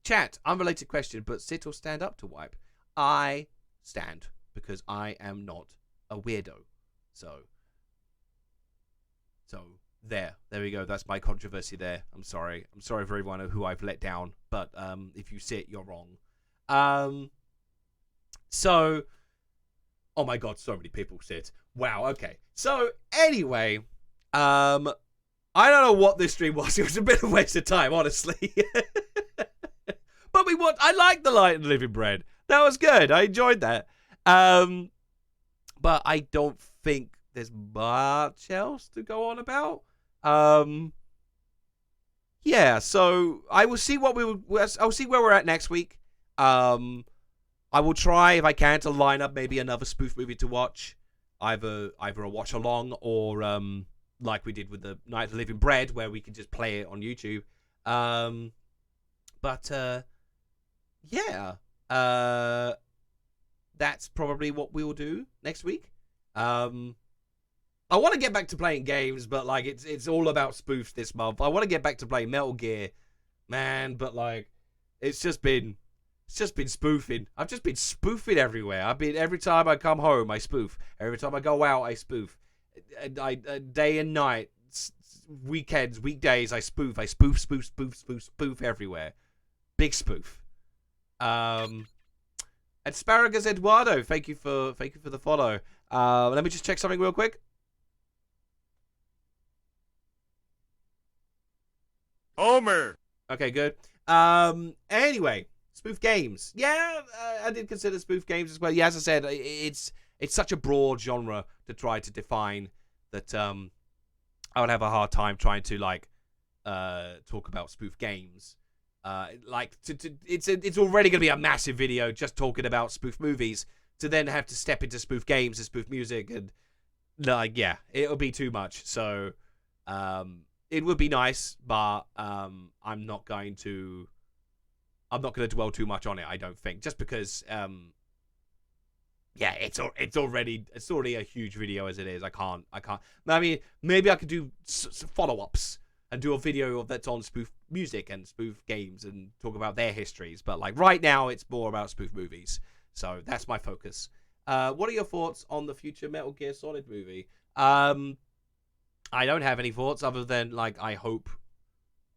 Chat, unrelated question, but sit or stand up to wipe? I stand, because I am not a weirdo. So there we go. That's my controversy there. I'm sorry for everyone who I've let down, but if you sit, you're wrong. So, oh my god, so many people sit. Wow, okay. So anyway, I don't know what this stream was. It was a bit of a waste of time, honestly. But I like the light and living bread. That was good. I enjoyed that. But I don't think there's much else to go on about. Yeah, so I will see I'll see where we're at next week. I will try, if I can, to line up maybe another spoof movie to watch. Either a watch along or like we did with the Night of the Living Bread, where we can just play it on YouTube. Yeah. That's probably what we will do next week. I want to get back to playing games, but like it's all about spoofs this month. I want to get back to playing Metal Gear, man, but like it's just been spoofing. I've just been spoofing everywhere. Every time I come home, I spoof. Every time I go out, I spoof. I day and night, weekends, weekdays, I spoof. I spoof everywhere. Big spoof. Asparagus Eduardo, thank you for the follow. Let me just check something real quick. Homer. Okay, good. Anyway, spoof games. Yeah, I did consider spoof games as well. Yeah, as I said, it's such a broad genre to try to define that I would have a hard time trying to like talk about spoof games. It's already going to be a massive video just talking about spoof movies, to then have to step into spoof games and spoof music, and like, yeah, it'll be too much. So it would be nice, but I'm not going to dwell too much on it, I don't think, just because yeah, it's already a huge video as it is. I can't. I mean, maybe I could do follow-ups and do a video that's on spoof music and spoof games and talk about their histories. But like right now, it's more about spoof movies. So that's my focus. What are your thoughts on the future Metal Gear Solid movie? I don't have any thoughts other than like I hope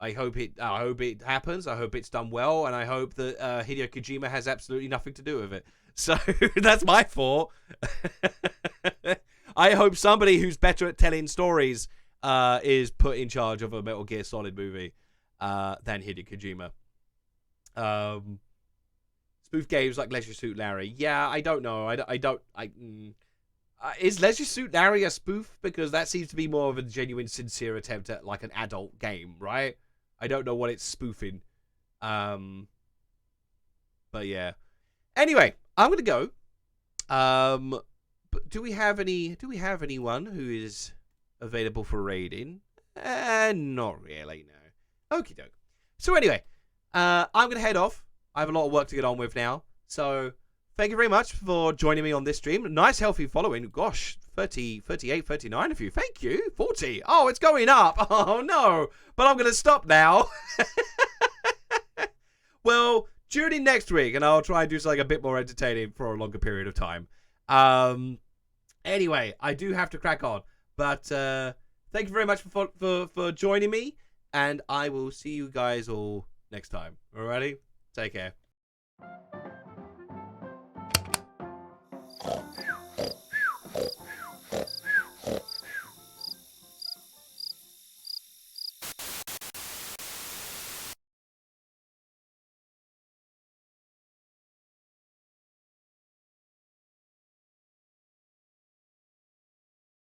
it happens. I hope it's done well, and I hope that Hideo Kojima has absolutely nothing to do with it. So that's my thought. I hope somebody who's better at telling stories is put in charge of a Metal Gear Solid movie than Hideo Kojima. Spoof games like Leisure Suit Larry. Yeah, I don't know. Is Leisure Suit Larry a spoof? Because that seems to be more of a genuine, sincere attempt at like an adult game, right? I don't know what it's spoofing. But yeah. Anyway, I'm gonna go. But do we have anyone who is available for raiding? Not really, no. Okie doke. So anyway, I'm gonna head off. I have a lot of work to get on with now. So thank you very much for joining me on this stream. Nice, healthy following. Gosh, 30, 38, 39 of you. Thank you. 40. Oh, it's going up. Oh, no. But I'm going to stop now. Well, tune in next week, and I'll try and do something a bit more entertaining for a longer period of time. Anyway, I do have to crack on. But thank you very much for joining me, and I will see you guys all next time. Alrighty? Take care.